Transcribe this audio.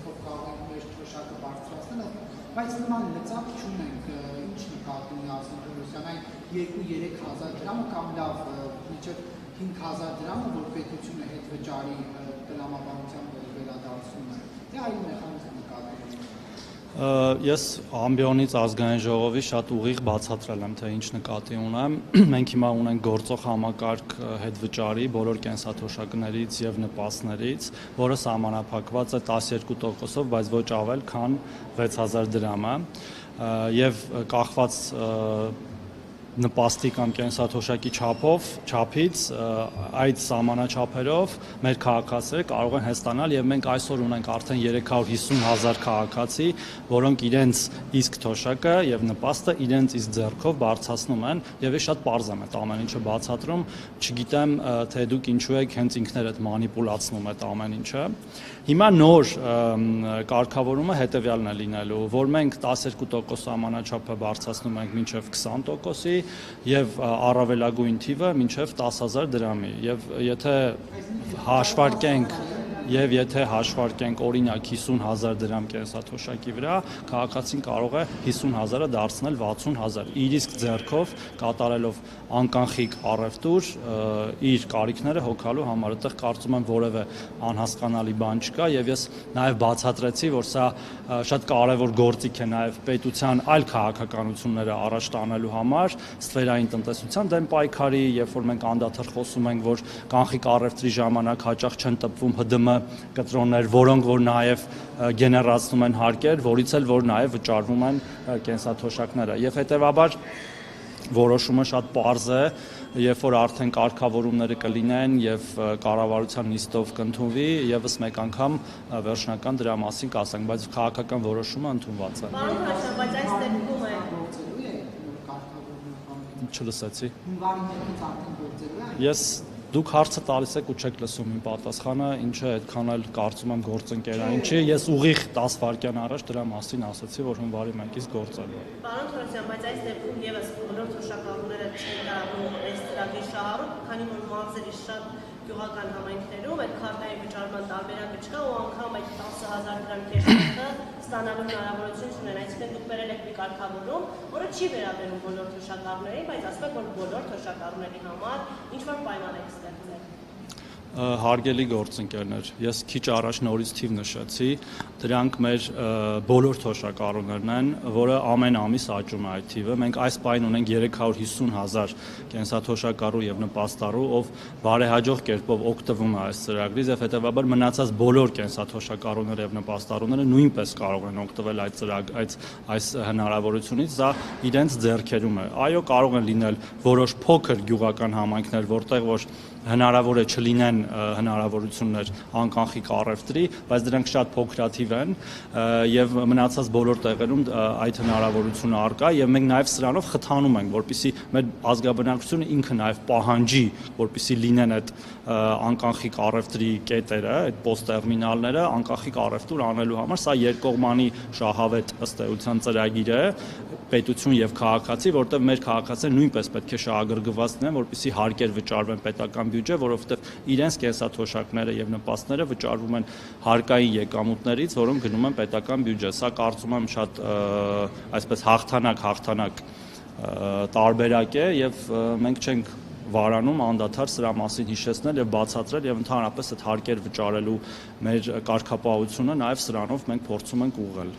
ձեռքով կարող ենք մեր թոշակը բարձրացնել, բայց նման լծակ չունենք, ինչ նկատի ունի Արսեն Թովմասյան, այն 2-3 հազար դրամը կամ լավ մինչև 5,000 դրամը, որ պետությունը հետ վճարի տրամաբանության վերադարձում է, թե այլ մեխանիզմ նկատի ունի։ Ես ամբիոնից ազգային ժողովի շատ ուղիղ բացատրել եմ, թե ինչ նկատի ունեմ։ Մենք հիմա ունենք գործող համակարգ հետ վճարի բոլոր կենսաթոշակներից եւ նպաստներից, որը սահմանափակված է 12%-ով, բայց ոչ ավել, քան 6000 դրամը, եւ կախված նպաստի կամ կենսաթոշակի չափից այդ սահմանաչափերով մեր քաղաքացիները կարող են հստանալ եւ մենք այսօր ունենք արդեն 350,000 քաղաքացի, որոնք իրենց իսկ թոշակը եւ նպաստը իրենց իսկ ձեռքով բարձրացնում են եւ ես շատ պարզ եմ այդ ամեն ինչը բացատրում, չգիտեմ թե դուք ինչու եք հենց ինքներդ մանիպուլացնում այդ ամեն ինչը։ Հիմա նոր կարգավորումը հետեւյալն է լինելու, որ մենք 12% սահմանաչափը բարձրացնում ենք մինչև 20%-ի եւ առավելագույն թիվը մինչև 10,000 դրամի եւ եթե հաշվարկենք օրինակ 50,000 դրամ կենսաթոշակի վրա, քաղաքացին կարող է 50,000-ը դարձնել 60,000 իր իսկ ձեռքով կատարելով անկանխիկ առևտուր իր կարիքները հոգալու համար։ Այդտեղ կարծում եմ որևէ անհասկանալի բան չկա եւ ես նաեւ բացատրեցի, որ սա շատ կարեւոր գործիք է նաեւ պետության այլ քաղաքականությունները առաջ տանելու համար, սֆերային տնտեսության դեմ պայքարի, երբ որ մենք անդադար խոսում ենք, որ կանխիկ առևտրի ժամանակ հաճախ չեն տպվում ՀԴՄ կտրոններ, որոնք որ նաև գեներացնում են հարկեր, որից էլ որ նաև վճարվում են կենսաթոշակները։ Եվ հետևաբար որոշումը շատ պարզ է, երբ որ արդեն կարգավորումները կլինեն եւ կառավարության նիստով կընդունվի, եւս մեկ անգամ վերջնական դրա մասին կասենք, բայց քաղաքական որոշումը ընդունված է։ Պարոն Թովմասյան, բայց այս դեպքում Չլսեցի։ Հունվարի 1-ից արդեն գործելու է։ Ես դուք հարցը տալիս եք ու չեք լսում իմ պատասխանը, ինչը այդքան էլ կարծում եմ գործընկերային չի։ Ես ուղիղ 10 վայրկյան առաջ դրա մասին ասացի, որ հունվարի 1-ից գործելու է։ Պարոն Թովմասյան, բայց այս դեպքում եւս բոլոր թոշակառուները չեն կարող այս ծրագրի շահառու, քանի որ մարզերի շատ գյուղական համայնքներում այդ քարտային վճարման տարբերակը չկա ու անգամ այդ 10,000 դրամ քեշբեքը ստանալու հնարավորություն չունեն, այսինքն դուք բերել եք մի կարգավորում, որը չի վերաբերում բոլոր թոշակառուներին, բայց ասում եք, որ բոլոր թոշակառուների համար ինչ-որ պայման եք ստեղծել։ Հարգելի գործընկերներ, ես քիչ առաջ նորից թիվ նշեցի, դրանք մեր բոլոր թոշակառուներն են, որը ամեն ամիս աճում է այդ թիվը։ Մենք այս պահին ունենք 350,000 կենսաթոշակառու եւ նպաստառու, ով բարեհաջող կերպով օգտվում է այս ծրագրից եւ հետեւաբար մնացած բոլոր կենսաթոշակառուները եւ նպաստառուները նույնպես կարող են օգտվել այս հնարավորությունից, դա իրենց ձեռքերում է։ Այո, կարող են լինել որոշ փոքր գյուղական համայնքներ, որտեղ որ հնարավոր է չլինեն հնարավորություններ անկանխիկ առևտրի, բայց դրանք շատ փոքրաթիվ են եւ մնացած բոլոր տեղերում այդ հնարավորությունը առկա եւ մենք նաեւ սրանով խթանում ենք, որպեսզի մեր ազգաբնակչությունը ինքը նաեւ պահանջի, որպեսզի լինեն այդ անկանխիկ առևտրի կետերը, այդ պոստտերմինալները անկանխիկ առևտուր անելու համար։ Սա երկկողմանի շահավետ ըստ էության ծրագիր է, պետություն եւ քաղաքացի, որտեղ մեր քաղաքացիները նույնպես պետք է շահագրգռված լինեն, որպեսզի հարկեր վճարվեն պետական բյուջե, որովհետև իրենց կենսաթոշակները եւ նպաստները վճարվում են հարկային եկամուտներից, որոնք գնում են պետական բյուջե։ Սա կարծում եմ շատ այսպես հաղթանակ տարբերակ է եւ մենք չենք վարանում անդադար սրա մասին հիշեցնել եւ բացատրել եւ ընդհանրապես այդ հարկեր վճարելու մեր կարգապահությունը նաեւ սրանով մենք փորձում ենք ուղղել։